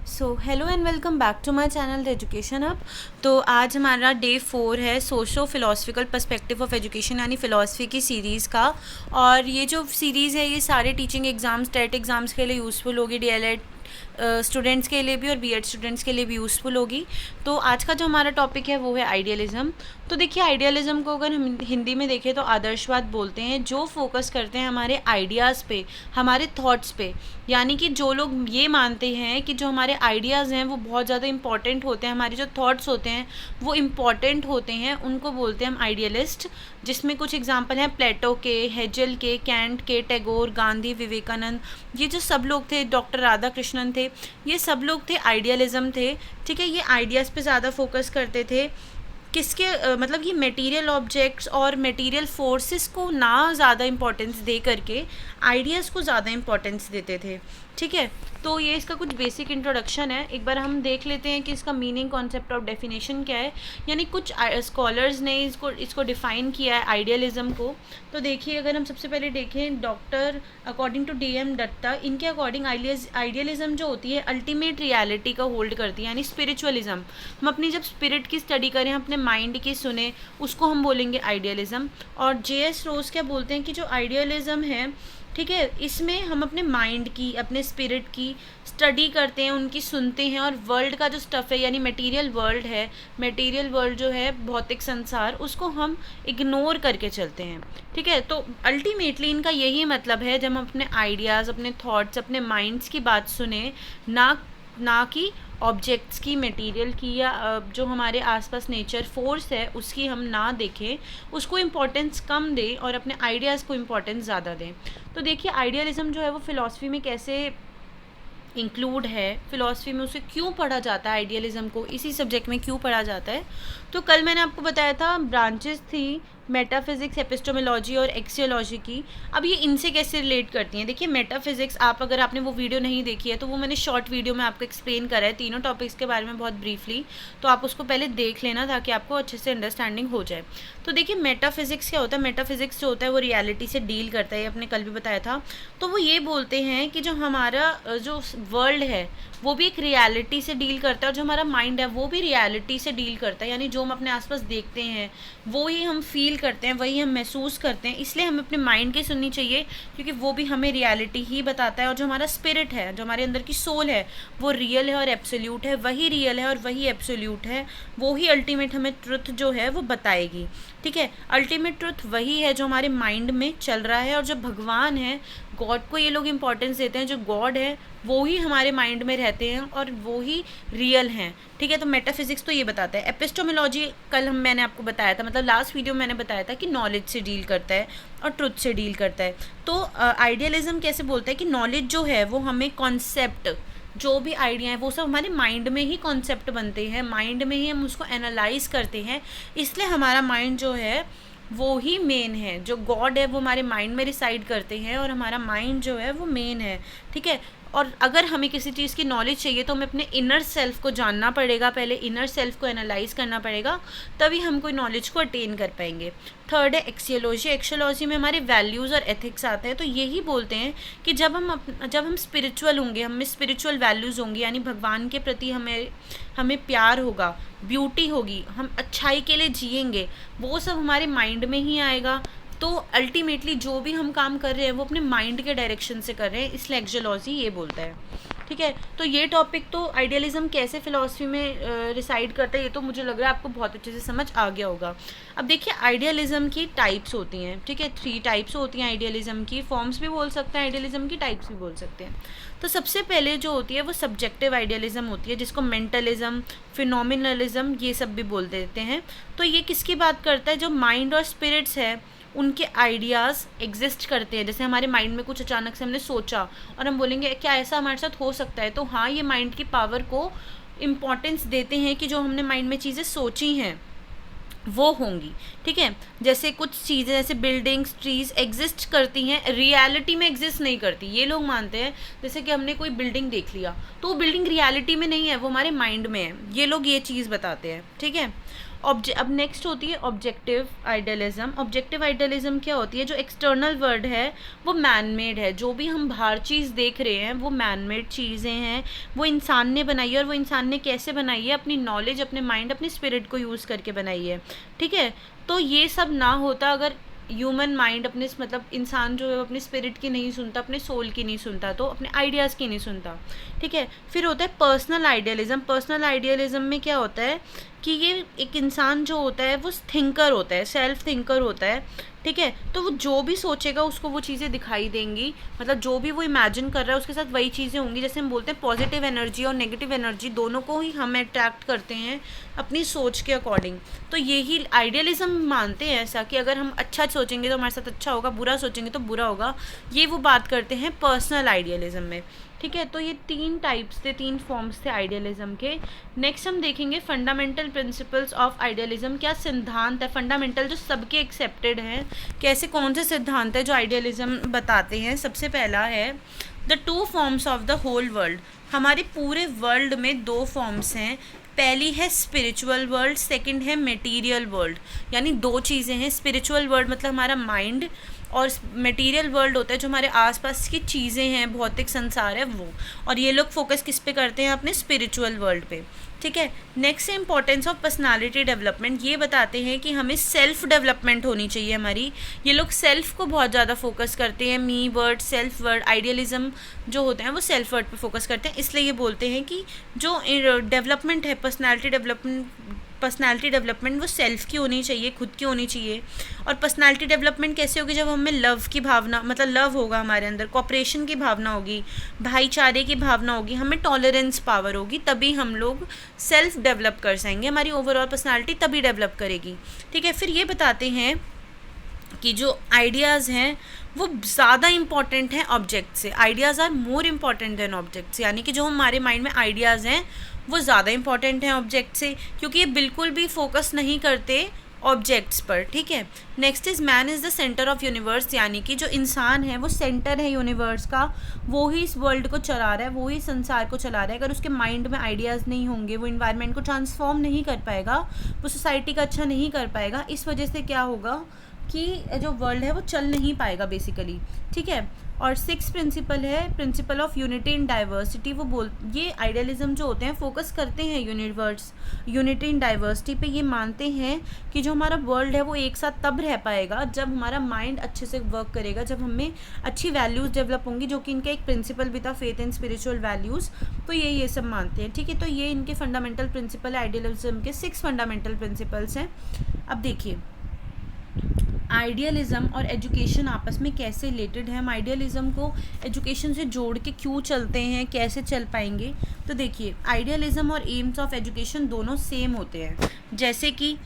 So hello and welcome back to my channel the education hub. तो आज हमारा day 4 है socio philosophical perspective of education यानी philosophy की सीरीज़ का। और ये जो सीरीज़ है ये सारे टीचिंग एग्ज़ाम्स टेट एग्ज़ाम्स के लिए यूज़फुल होगी, डीएलएड स्टूडेंट्स के लिए भी और बीएड स्टूडेंट्स के लिए भी यूज़फुल होगी। तो आज का जो हमारा टॉपिक है वो है आइडियलिज़म। तो देखिए, आइडियलिज़म को अगर हम हिंदी में देखें तो आदर्शवाद बोलते हैं, जो फोकस करते हैं हमारे आइडियाज़ पे, हमारे थॉट्स पे। यानी कि जो लोग ये मानते हैं कि जो हमारे आइडियाज़ हैं वो बहुत ज़्यादा इंपॉर्टेंट होते हैं, हमारे जो थॉट्स होते हैं वो इम्पॉर्टेंट होते हैं, उनको बोलते हैं हम आइडियलिस्ट। जिसमें कुछ एग्जांपल हैं प्लेटो के, हेजल के, कैंट के, टैगोर, गांधी, विवेकानंद। ये जो सब लोग थे, डॉक्टर राधा कृष्णन थे, ये सब लोग थे आइडियलिज़म थे। ठीक है, ये आइडियाज़ पे ज़्यादा फोकस करते थे। किसके मतलब ये मटेरियल ऑब्जेक्ट्स और मटेरियल फोर्सेस को ना ज़्यादा इम्पोर्टेंस दे करके आइडियाज़ को ज़्यादा इम्पोर्टेंस देते थे। ठीक है, तो ये इसका कुछ बेसिक इंट्रोडक्शन है। एक बार हम देख लेते हैं कि इसका मीनिंग, कॉन्सेप्ट ऑफ डेफिनेशन क्या है। यानी कुछ स्कॉलर्स ने इसको डिफ़ाइन किया है आइडियलिज़म को। तो देखिए, अगर हम सबसे पहले देखें doctor according to DM Datta, इनके अकॉर्डिंग आइडियलिज़म जो होती है अल्टीमेट रियलिटी का होल्ड करती है, यानी स्पिरिचुअलिज़म। हम अपनी जब स्पिरिट की स्टडी करें, अपने माइंड की सुने, उसको हम बोलेंगे आइडियलिज़म। और JS रोज क्या बोलते हैं कि जो आइडियलिज़म है, ठीक है, इसमें हम अपने माइंड की, अपने स्पिरिट की स्टडी करते हैं, उनकी सुनते हैं, और वर्ल्ड का जो स्टफ़ है यानी मटेरियल वर्ल्ड है, मटेरियल वर्ल्ड जो है भौतिक संसार, उसको हम इग्नोर करके चलते हैं। ठीक है, तो अल्टीमेटली इनका यही मतलब है, जब हम अपने आइडियाज़, अपने थॉट्स, अपने माइंड्स की बात सुने, ना कि ऑब्जेक्ट्स की, मटेरियल की, या जो हमारे आसपास नेचर फोर्स है उसकी हम ना देखें, उसको इम्पोर्टेंस कम दें और अपने आइडियाज़ को इम्पोर्टेंस ज़्यादा दें। तो देखिए, आइडियलिज़म जो है वो फ़िलासफ़ी में कैसे इंक्लूड है, फ़िलासफ़ी में उसे क्यों पढ़ा जाता है, आइडियलिज़म को इसी सब्जेक्ट में क्यों पढ़ा जाता है। तो कल मैंने आपको बताया था ब्रांचेस थी मेटाफिज़िक्स, एपिस्टेमोलॉजी और एक्सियोलॉजी की। अब ये इनसे कैसे रिलेट करती हैं। देखिए, मेटाफिज़िक्स, अगर आपने वो वीडियो नहीं देखी है तो वो मैंने शॉर्ट वीडियो में आपको एक्सप्लेन करा है तीनों टॉपिक्स के बारे में बहुत ब्रीफली। तो आप उसको पहले देख लेना ताकि आपको अच्छे से अंडरस्टैंडिंग हो जाए। तो देखिए, मेटाफिज़िक्स क्या होता है। मेटाफिज़िक्स जो होता है वो रियलिटी से डील करता है, आपने कल भी बताया था। तो वो ये बोलते हैं कि जो हमारा जो वर्ल्ड है वो भी एक रियलिटी से डील करता है, और जो हमारा माइंड है वो भी रियलिटी से डील करता है। यानी जो हम अपने आसपास देखते हैं वो ही हम फील करते हैं, वही हम महसूस करते हैं। इसलिए हमें अपने माइंड की सुननी चाहिए, क्योंकि वो भी हमें रियलिटी ही बताता है। और जो हमारा स्पिरिट है, जो हमारे अंदर की सोल है, वो रियल है और एब्सोल्यूट है, वही रियल है और वही एब्सोल्यूट है। वो ही अल्टीमेट हमें ट्रुथ जो है वो बताएगी। ठीक है, अल्टीमेट ट्रुथ वही है जो हमारे माइंड में चल रहा है। और जो भगवान है, गॉड को ये लोग इंपॉर्टेंस देते हैं, जो गॉड है वो ही हमारे माइंड में रहते हैं और वो ही रियल हैं। ठीक है, तो मेटाफिज़िक्स तो ये बताता है। एपिस्टेमोलॉजी कल मैंने आपको बताया था, मतलब लास्ट वीडियो में मैंने बताया था कि नॉलेज से डील करता है और ट्रुथ से डील करता है। तो आइडियलिज़म कैसे बोलता है कि नॉलेज जो है वो हमें कॉन्सेप्ट, जो भी आइडिया है वो सब हमारे माइंड में ही कॉन्सेप्ट बनते हैं, माइंड में ही हम उसको एनालाइज करते हैं। इसलिए हमारा माइंड जो है वो ही मेन है। जो गॉड है वो हमारे माइंड में रिसाइड करते हैं और हमारा माइंड जो है वो मेन है। ठीक है, और अगर हमें किसी चीज़ की नॉलेज चाहिए तो हमें अपने इनर सेल्फ को जानना पड़ेगा, पहले इनर सेल्फ को एनालाइज करना पड़ेगा, तभी हम कोई नॉलेज को अटेन कर पाएंगे। थर्ड है एक्सियोलॉजी। एक्सियोलॉजी में हमारे वैल्यूज़ और एथिक्स आते हैं। तो यही बोलते हैं कि जब हम स्पिरिचुअल होंगे, हमें स्पिरिचुअल वैल्यूज़ होंगी, यानी भगवान के प्रति हमें प्यार होगा, ब्यूटी होगी, हम अच्छाई के लिए जिएंगे, वो सब हमारे माइंड में ही आएगा। तो अल्टीमेटली जो भी हम काम कर रहे हैं वो अपने माइंड के डायरेक्शन से कर रहे हैं, इसलिए एक्सियोलॉजी ये बोलता है। ठीक है, तो ये टॉपिक तो आइडियलिज़म कैसे फ़िलासफ़ी में रिसाइड करता है, ये तो मुझे लग रहा है आपको बहुत अच्छे से समझ आ गया होगा। अब देखिए, आइडियलिज़म की टाइप्स होती हैं। ठीक है, 3 टाइप्स होती हैं आइडियलिज़म की। फॉर्म्स भी बोल सकते हैं आइडियलिज़म की, टाइप्स भी बोल सकते हैं। तो सबसे पहले जो होती है वो सब्जेक्टिव आइडियलिज़म होती है, जिसको मेंटलिज़म, फिनोमिनलिज़म ये सब भी बोल देते हैं। तो ये किसकी बात करता है, जो माइंड और स्पिरिट्स है उनके आइडियाज़ एग्जिस्ट करते हैं। जैसे हमारे माइंड में कुछ अचानक से हमने सोचा और हम बोलेंगे क्या ऐसा हमारे साथ हो सकता है, तो हाँ, ये माइंड की पावर को इम्पॉर्टेंस देते हैं कि जो हमने माइंड में चीज़ें सोची हैं वो होंगी। ठीक है, जैसे कुछ चीज़ें जैसे बिल्डिंग्स, ट्रीज एग्जिस्ट करती हैं, रियलिटी में एग्जिस्ट नहीं करती। ये लोग मानते हैं जैसे कि हमने कोई बिल्डिंग देख लिया तो वो बिल्डिंग रियलिटी में नहीं है, वो हमारे माइंड में है। ये लोग ये चीज़ बताते हैं। ठीक है, अब नेक्स्ट होती है ऑब्जेक्टिव आइडियलिज्म। ऑब्जेक्टिव आइडियलिज्म क्या होती है? जो एक्सटर्नल वर्ल्ड है वो मैन मेड है, जो भी हम बाहर चीज़ देख रहे हैं वो मैन मेड चीज़ें हैं, वो इंसान ने बनाई है। और वो इंसान ने कैसे बनाई है? अपनी नॉलेज, अपने माइंड, अपने स्पिरिट को यूज़ करके बनाई है, ठीक है। तो ये सब ना होता अगर ह्यूमन माइंड अपने मतलब इंसान जो है अपने स्पिरिट की नहीं सुनता, अपने सोल की नहीं सुनता, तो अपने आइडियाज़ की नहीं सुनता, ठीक है। फिर होता है पर्सनल आइडियलिज्म। पर्सनल आइडियलिज्म में क्या होता है कि ये एक इंसान जो होता है वो थिंकर होता है, सेल्फ थिंकर होता है, ठीक है। तो वो जो भी सोचेगा उसको वो चीज़ें दिखाई देंगी, मतलब जो भी वो इमेजिन कर रहा है उसके साथ वही चीज़ें होंगी। जैसे हम बोलते हैं पॉजिटिव एनर्जी और नेगेटिव एनर्जी दोनों को ही हम अट्रैक्ट करते हैं अपनी सोच के अकॉर्डिंग। तो यही आइडियलिज्म मानते हैं ऐसा कि अगर हम अच्छा सोचेंगे तो हमारे साथ अच्छा होगा, बुरा सोचेंगे तो बुरा होगा। ये वो बात करते हैं पर्सनल आइडियलिज्म में, ठीक है। तो ये 3 टाइप्स थे, 3 फॉर्म्स थे आइडियलिज्म के। नेक्स्ट हम देखेंगे फंडामेंटल प्रिंसिपल्स ऑफ आइडियलिज्म। क्या सिद्धांत है फंडामेंटल जो सबके एक्सेप्टेड हैं? कैसे, कौन से सिद्धांत है जो आइडियलिज्म बताते हैं? सबसे पहला है the 2 forms of the whole world. हमारे पूरे वर्ल्ड में 2 फॉर्म्स हैं। पहली है स्पिरिचुअल वर्ल्ड, सेकंड है मटेरियल वर्ल्ड। यानी 2 चीज़ें हैं। स्पिरिचुअल वर्ल्ड मतलब हमारा माइंड, और मटेरियल वर्ल्ड होता है जो हमारे आसपास की चीज़ें हैं, भौतिक संसार है वो। और ये लोग फोकस किस पे करते हैं? अपने स्पिरिचुअल वर्ल्ड पे, ठीक है। नेक्स्ट है इंपॉर्टेंस ऑफ पर्सनालिटी डेवलपमेंट। ये बताते हैं कि हमें सेल्फ डेवलपमेंट होनी चाहिए हमारी। ये लोग सेल्फ को बहुत ज़्यादा फोकस करते हैं, मी वर्ड, सेल्फ वर्ड। आइडियलिज्म जो होते हैं वो सेल्फ वर्ड पे फोकस करते हैं, इसलिए ये बोलते हैं कि जो डेवलपमेंट है, पर्सनालिटी डेवलपमेंट वो सेल्फ की होनी चाहिए, खुद की होनी चाहिए। और पर्सनालिटी डेवलपमेंट कैसे होगी? जब हमें लव की भावना, मतलब लव होगा हमारे अंदर, कोऑपरेशन की भावना होगी, भाईचारे की भावना होगी, हमें टॉलरेंस पावर होगी, तभी हम लोग सेल्फ डेवलप कर सकेंगे। हमारी ओवरऑल पर्सनालिटी तभी डेवलप करेगी, ठीक है। फिर ये बताते हैं कि जो आइडियाज़ हैं वो ज़्यादा इम्पॉर्टेंट हैं ऑब्जेक्ट से। Ideas are more important than objects, यानी कि जो हमारे माइंड में आइडियाज़ हैं वो ज़्यादा इम्पॉर्टेंट हैं ऑब्जेक्ट से, क्योंकि ये बिल्कुल भी फोकस नहीं करते ऑब्जेक्ट्स पर, ठीक है। Next is man is the centre of universe. यानी कि जो इंसान है वो सेंटर है यूनिवर्स का, वो ही इस वर्ल्ड को चला रहा है, वो ही संसार को चला रहा है। अगर उसके माइंड में आइडियाज़ नहीं होंगे, वो इन्वायरमेंट को ट्रांसफॉर्म नहीं कर पाएगा, वो सोसाइटी का अच्छा नहीं कर पाएगा। इस वजह से क्या होगा कि जो वर्ल्ड है वो चल नहीं पाएगा बेसिकली, ठीक है। और 6 प्रिंसिपल है principle of unity in diversity. ये आइडियलिज्म जो होते हैं फोकस करते हैं यूनिटी इन डाइवर्सिटी पे। ये मानते हैं कि जो हमारा वर्ल्ड है वो एक साथ तब रह पाएगा जब हमारा माइंड अच्छे से वर्क करेगा, जब हमें अच्छी वैल्यूज़ डेवलप होंगी, जो कि इनका एक प्रिंसिपल भी था, फेथ एंड स्पिरिचुअल वैल्यूज़। तो ये सब मानते हैं, ठीक है। तो ये इनके फंडामेंटल प्रिंसिपल है, आइडियलिज्म के 6 फंडामेंटल प्रिंसिपल्स हैं। अब देखिए आइडियलिज्म और एजुकेशन आपस में कैसे रिलेटेड है, हम आइडियलिज्म को एजुकेशन से जोड़ के क्यों चलते हैं, कैसे चल पाएंगे। तो देखिए आइडियलिज्म और एम्स ऑफ एजुकेशन दोनों सेम होते हैं। जैसे कि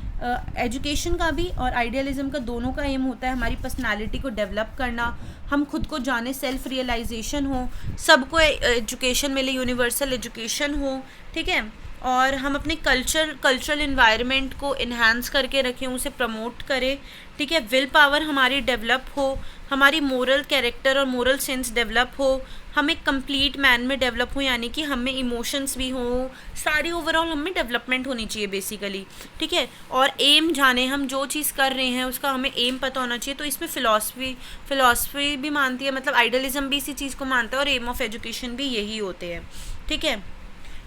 एजुकेशन का भी और आइडियलिज्म का दोनों का एम होता है हमारी पर्सनालिटी को डेवलप करना, हम खुद को जाने, सेल्फ रियलाइजेशन हो, सबको एजुकेशन मिले, यूनिवर्सल एजुकेशन हो, ठीक है। और हम अपने कल्चरल इन्वायरमेंट को इन्हांस करके रखें, उसे प्रमोट करें, ठीक है। विल पावर हमारी डेवलप हो, हमारी मोरल कैरेक्टर और मोरल सेंस डेवलप हो, हम एक कंप्लीट मैन में डेवलप हो, यानी कि हमें इमोशंस भी हो, सारी ओवरऑल हमें डेवलपमेंट होनी चाहिए बेसिकली, ठीक है। और एम जाने, हम जो चीज़ कर रहे हैं उसका हमें एम पता होना चाहिए। तो इसमें फ़िलॉसफी भी मानती है, मतलब आइडियलिज्म भी इसी चीज़ को मानता है, और एम ऑफ एजुकेशन भी यही होते हैं, ठीक है।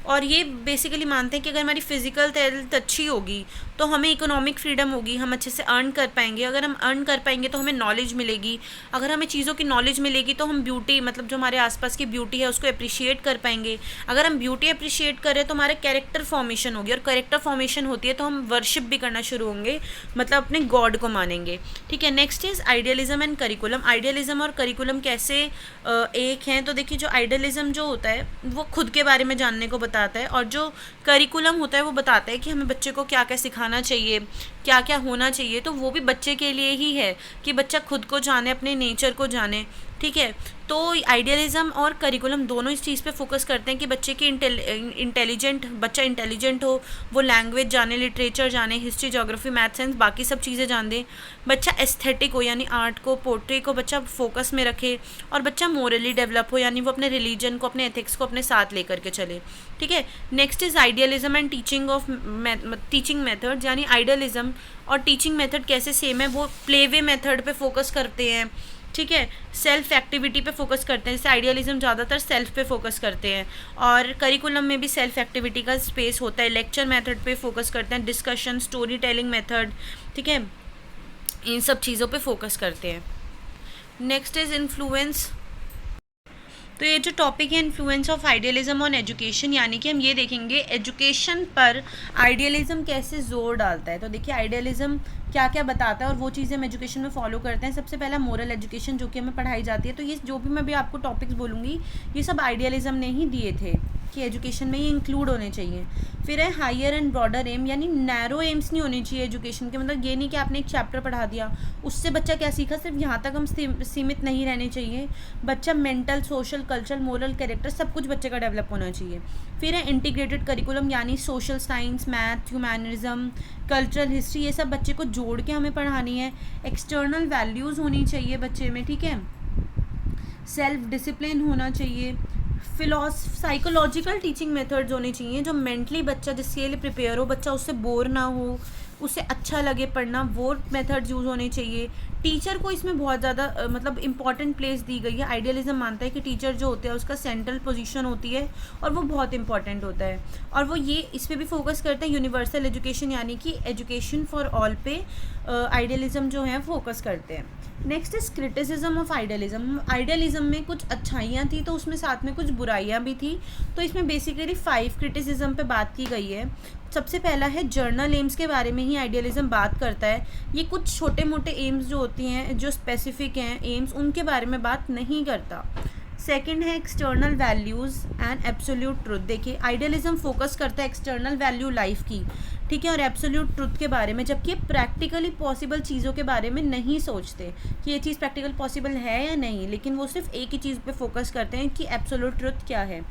और ये बेसिकली मानते हैं कि अगर हमारी फ़िज़िकल हेल्थ अच्छी होगी तो हमें इकोनॉमिक फ्रीडम होगी, हम अच्छे से अर्न कर पाएंगे। अगर हम अर्न कर पाएंगे तो हमें नॉलेज मिलेगी, अगर हमें चीज़ों की नॉलेज मिलेगी तो हम ब्यूटी, मतलब जो हमारे आसपास की ब्यूटी है उसको अप्रिशिएट कर पाएंगे। अगर हम ब्यूटी अप्रिशिएट करें तो हमारा कैरेक्टर फॉर्मेशन होगी, और कैरेक्टर फॉर्मेशन होती है तो हम वर्शिप भी करना शुरू होंगे, मतलब अपने गॉड को मानेंगे, ठीक है। Next is idealism and curriculum. Idealism और करिकुलम कैसे एक हैं? तो देखिए जो आइडियलिज्म जो होता है वो खुद के बारे में जानने को बताता है, और जो करिकुलम होता है वो बताता है कि हमें बच्चे को क्या क्या सिखाना चाहिए, क्या क्या होना चाहिए। तो वो भी बच्चे के लिए ही है कि बच्चा खुद को जाने, अपने नेचर को जाने, ठीक है। तो आइडियलिज़म और करिकुलम दोनों इस चीज़ पे फोकस करते हैं कि बच्चे की बच्चा इंटेलिजेंट हो, वो लैंग्वेज जाने, लिटरेचर जाने, हिस्ट्री, ज्योग्राफी, मैथ, साइंस, बाकी सब चीज़ें जान दे। बच्चा एस्थेटिक हो, यानी आर्ट को, पोट्री को बच्चा फोकस में रखे, और बच्चा मोरली डेवलप हो, यानी वो अपने रिलीजन को, अपने एथिक्स को अपने साथ लेकर के चले। ठीक है। Next is idealism and teaching method, यानी आइडियलिज्म और टीचिंग मेथड कैसे सेम है, वो प्ले वे मेथड पे फोकस करते हैं। ठीक है। सेल्फ एक्टिविटी पे फोकस करते हैं, जैसे आइडियलिज्म ज़्यादातर सेल्फ पे फोकस करते हैं, और करिकुलम में भी सेल्फ एक्टिविटी का स्पेस होता है। लेक्चर मेथड पे फोकस करते हैं, डिस्कशन, स्टोरी टेलिंग मेथड, ठीक है, इन सब चीज़ों पे फोकस करते हैं। Next is influence. तो ये जो टॉपिक है influence of idealism on education, यानी कि हम ये देखेंगे एजुकेशन पर आइडियलिज्म कैसे जोर डालता है। तो देखिए आइडियलिज्म क्या क्या बताता है और वो चीज़ें हम एजुकेशन में फॉलो करते हैं। सबसे पहला मोरल एजुकेशन जो कि हमें पढ़ाई जाती है। तो ये जो भी मैं भी आपको टॉपिक्स बोलूँगी ये सब आइडियलिज्म ने ही दिए थे कि एजुकेशन में ये इंक्लूड होने चाहिए। फिर है हायर एंड ब्रॉडर एम, यानी नैरो एम्स नहीं होने चाहिए एजुकेशन के। मतलब ये नहीं कि आपने एक चैप्टर पढ़ा दिया उससे बच्चा क्या सीखा, सिर्फ यहाँ तक हम सीमित नहीं रहने चाहिए। बच्चा mental, social, cultural, moral, character सब कुछ बच्चे का डेवलप होना चाहिए। फिर है इंटीग्रेटेड करिकुलम, यानी social science, math, humanism, cultural, history, ये सब बच्चे को जोड़ के हमें पढ़ानी है। एक्सटर्नल वैल्यूज़ होनी चाहिए बच्चे में, ठीक है। सेल्फ डिसिप्लिन होना चाहिए। साइकोलॉजिकल टीचिंग मेथड्स होने चाहिए जो मेंटली बच्चा जिसके लिए प्रिपेयर हो, बच्चा उससे बोर ना हो, उसे अच्छा लगे पढ़ना, वो मेथड्स यूज़ होने चाहिए। टीचर को इसमें बहुत ज़्यादा मतलब इम्पॉर्टेंट प्लेस दी गई है। आइडियलिज्म मानता है कि टीचर जो होता है उसका सेंट्रल पोजीशन होती है और वो बहुत इंपॉर्टेंट होता है, और वो ये इस पर भी फोकस करते हैं यूनिवर्सल एजुकेशन, यानी कि एजुकेशन फॉर ऑल पे आइडियलिज्म जो है फोकस करते हैं। Next is criticism of idealism. Idealism में कुछ अच्छाइयाँ थी तो उसमें साथ में कुछ बुराइयाँ भी थी। तो इसमें बेसिकली 5 क्रिटिसिज्म पे बात की गई है। सबसे पहला है जर्नल एम्स के बारे में ही आइडियलिज्म बात करता है। ये कुछ छोटे मोटे एम्स जो होती हैं, जो स्पेसिफिक हैं एम्स, उनके बारे में बात नहीं करता। सेकंड है external values and absolute truth. देखिए आइडियलिज्म फोकस करता है एक्सटर्नल वैल्यू लाइफ की, ठीक है, और एब्सोल्यूट ट्रुथ के बारे में, जबकि प्रैक्टिकली पॉसिबल चीज़ों के बारे में नहीं सोचते कि ये चीज़ प्रैक्टिकल पॉसिबल है या नहीं, लेकिन वो सिर्फ एक ही चीज़ पे फोकस करते हैं कि एब्सोल्यूट ट्रुथ क्या है।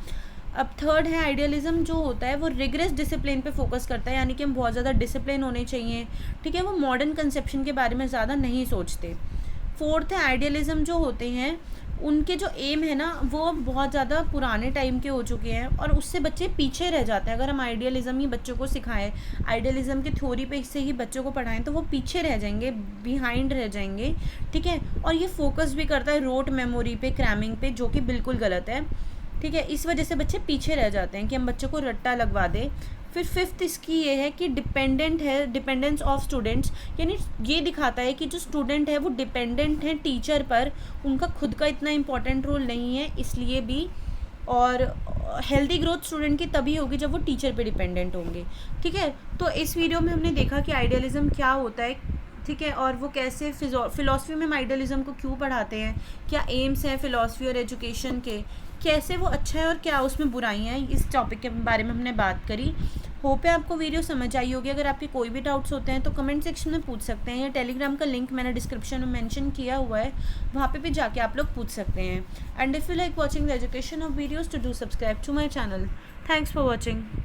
अब थर्ड है आइडियलिज्म जो होता है वो रिगरस डिसिप्लिन पे फोकस करता है, यानी कि हम बहुत ज़्यादा डिसिप्लिन होने चाहिए, ठीक है, वो मॉडर्न कंसेप्शन के बारे में ज़्यादा नहीं सोचते। फोर्थ है आइडियलिज्म जो होते हैं उनके जो एम है ना वो बहुत ज़्यादा पुराने टाइम के हो चुके हैं और उससे बच्चे पीछे रह जाते हैं। अगर हम आइडियलिज्म ही बच्चों को सिखाएं, आइडियलिज्म की थ्योरी पे से ही बच्चों को पढ़ाएं तो वो पीछे रह जाएंगे, बिहाइंड रह जाएंगे, ठीक है। और ये फोकस भी करता है रोट मेमोरी पे, क्रैमिंग पे, जो कि बिल्कुल गलत है, ठीक है। इस वजह से बच्चे पीछे रह जाते हैं कि हम बच्चों को रट्टा लगवा दें। फिर फिफ्थ इसकी ये है कि डिपेंडेंस ऑफ स्टूडेंट्स, यानी ये दिखाता है कि जो स्टूडेंट है वो डिपेंडेंट है टीचर पर, उनका खुद का इतना इम्पोर्टेंट रोल नहीं है इसलिए भी। और हेल्दी ग्रोथ स्टूडेंट की तभी होगी जब वो टीचर पे डिपेंडेंट होंगे, ठीक है। तो इस वीडियो में हमने देखा कि आइडियलिज्म क्या होता है, ठीक है, और वो कैसे फिलॉसफी में हम आइडियलिज्म को क्यों पढ़ाते हैं, क्या एम्स हैं फिलॉसफी और एजुकेशन के, कैसे वो अच्छा है और क्या उसमें बुराइयाँ हैं, इस टॉपिक के बारे में हमने बात करी। होप है आपको वीडियो समझ आई होगी। अगर आपके कोई भी डाउट्स होते हैं तो कमेंट सेक्शन में पूछ सकते हैं, या टेलीग्राम का लिंक मैंने डिस्क्रिप्शन में मेंशन किया हुआ है, वहाँ पे भी जाके आप लोग पूछ सकते हैं। And if you like watching the education of videos, to do subscribe to my channel. Thanks for watching.